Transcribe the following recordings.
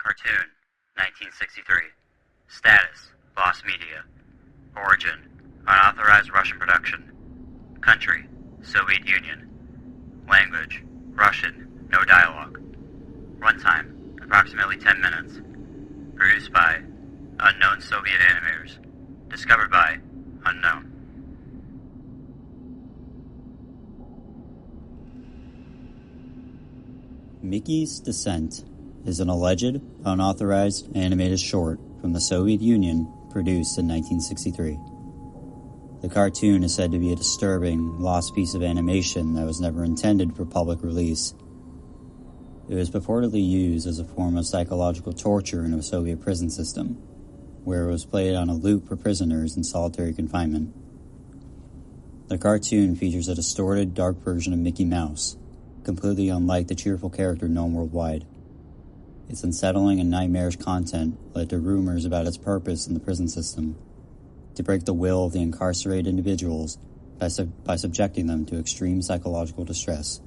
Cartoon, 1963. Status, Lost Media. Origin, unauthorized Russian production. Country, Soviet Union. Language, Russian, no dialogue. Runtime, approximately 10 minutes. Produced by unknown Soviet animators. Discovered by unknown. Mickey's Descent is an alleged, unauthorized animated short from the Soviet Union produced in 1963. The cartoon is said to be a disturbing, lost piece of animation that was never intended for public release. It was purportedly used as a form of psychological torture in a Soviet prison system, where it was played on a loop for prisoners in solitary confinement. The cartoon features a distorted, dark version of Mickey Mouse, completely unlike the cheerful character known worldwide. Its unsettling and nightmarish content led to rumors about its purpose in the prison system, to break the will of the incarcerated individuals by subjecting them to extreme psychological distress.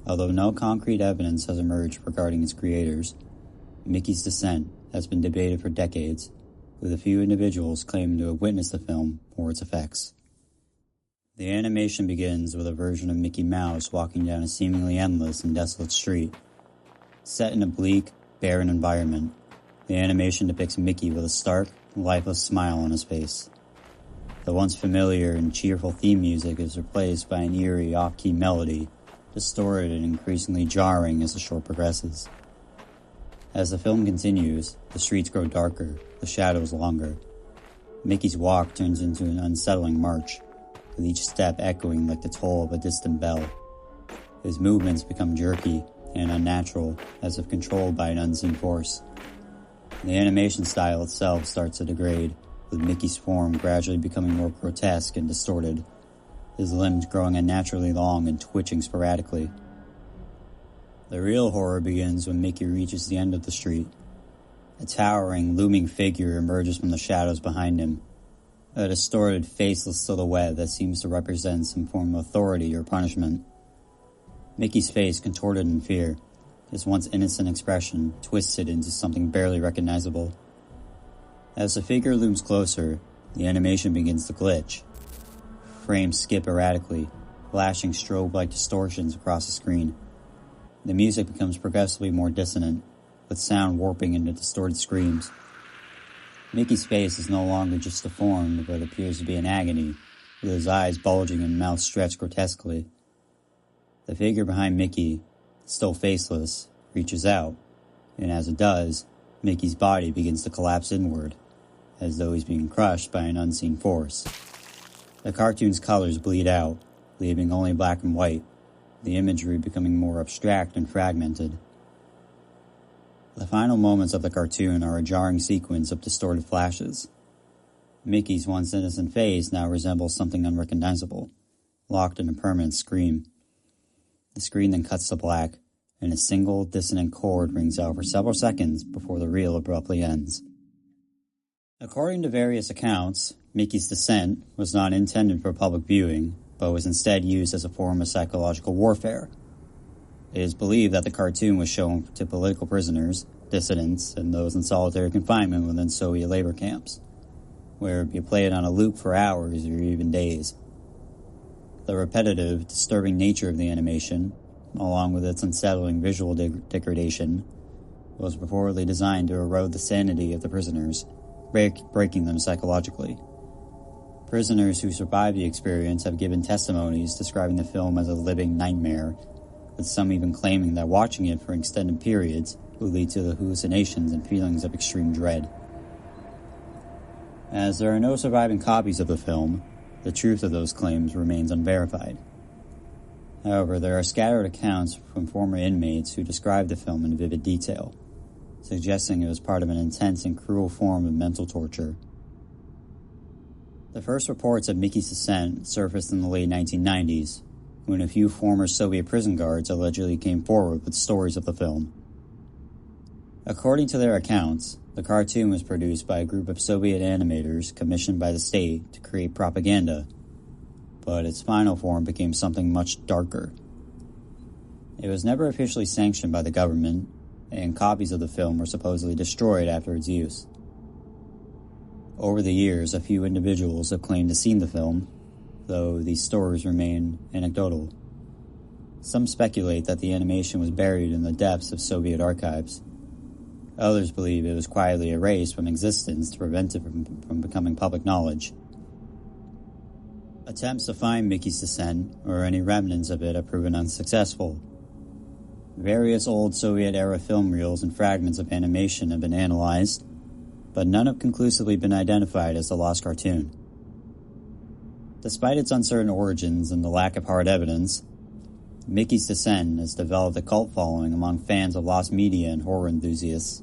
Although no concrete evidence has emerged regarding its creators, Mickey's Descent has been debated for decades, with a few individuals claiming to have witnessed the film or its effects. The animation begins with a version of Mickey Mouse walking down a seemingly endless and desolate street. Set in a bleak, barren environment, the animation depicts Mickey with a stark, lifeless smile on his face. The once familiar and cheerful theme music is replaced by an eerie, off-key melody, distorted and increasingly jarring as the short progresses. As the film continues, the streets grow darker, the shadows longer. Mickey's walk turns into an unsettling march, with each step echoing like the toll of a distant bell. His movements become jerky and unnatural, as if controlled by an unseen force. The animation style itself starts to degrade, with Mickey's form gradually becoming more grotesque and distorted, his limbs growing unnaturally long and twitching sporadically. The real horror begins when Mickey reaches the end of the street. A towering, looming figure emerges from the shadows behind him, a distorted, faceless silhouette that seems to represent some form of authority or punishment. Mickey's face contorted in fear, his once innocent expression twisted into something barely recognizable. As the figure looms closer, the animation begins to glitch. Frames skip erratically, flashing strobe-like distortions across the screen. The music becomes progressively more dissonant, with sound warping into distorted screams. Mickey's face is no longer just deformed, but appears to be in agony, with his eyes bulging and mouth stretched grotesquely. The figure behind Mickey, still faceless, reaches out, and as it does, Mickey's body begins to collapse inward, as though he's being crushed by an unseen force. The cartoon's colors bleed out, leaving only black and white, the imagery becoming more abstract and fragmented. The final moments of the cartoon are a jarring sequence of distorted flashes. Mickey's once innocent face now resembles something unrecognizable, locked in a permanent scream. The screen then cuts to black, and a single dissonant chord rings out for several seconds before the reel abruptly ends. According to various accounts, Mickey's Descent was not intended for public viewing, but was instead used as a form of psychological warfare. It is believed that the cartoon was shown to political prisoners, dissidents, and those in solitary confinement within Soviet labor camps, where it would be played on a loop for hours or even days. The repetitive, disturbing nature of the animation, along with its unsettling visual degradation, was purportedly designed to erode the sanity of the prisoners, breaking them psychologically. Prisoners who survived the experience have given testimonies describing the film as a living nightmare, with some even claiming that watching it for extended periods would lead to the hallucinations and feelings of extreme dread. As there are no surviving copies of the film, the truth of those claims remains unverified. However, there are scattered accounts from former inmates who describe the film in vivid detail, suggesting it was part of an intense and cruel form of mental torture. The first reports of Mickey's Descent surfaced in the late 1990s, when a few former Soviet prison guards allegedly came forward with stories of the film. According to their accounts, the cartoon was produced by a group of Soviet animators commissioned by the state to create propaganda, but its final form became something much darker. It was never officially sanctioned by the government, and copies of the film were supposedly destroyed after its use. Over the years, a few individuals have claimed to have seen the film, though these stories remain anecdotal. Some speculate that the animation was buried in the depths of Soviet archives. Others believe it was quietly erased from existence to prevent it from becoming public knowledge. Attempts to find Mickey's descent, or any remnants of it, have proven unsuccessful. Various old Soviet-era film reels and fragments of animation have been analyzed, but none have conclusively been identified as the lost cartoon. Despite its uncertain origins and the lack of hard evidence, Mickey's Descent has developed a cult following among fans of lost media and horror enthusiasts.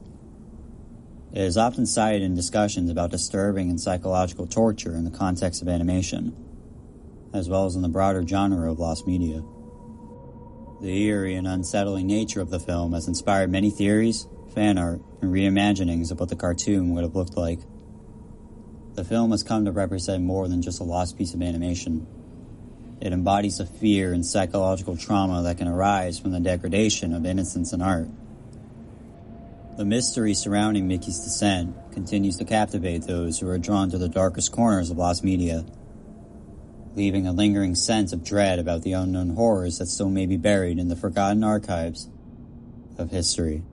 It is often cited in discussions about disturbing and psychological torture in the context of animation, as well as in the broader genre of lost media. The eerie and unsettling nature of the film has inspired many theories, fan art, and reimaginings of what the cartoon would have looked like. The film has come to represent more than just a lost piece of animation. It embodies the fear and psychological trauma that can arise from the degradation of innocence in art. The mystery surrounding Mickey's Descent continues to captivate those who are drawn to the darkest corners of lost media, leaving a lingering sense of dread about the unknown horrors that still may be buried in the forgotten archives of history.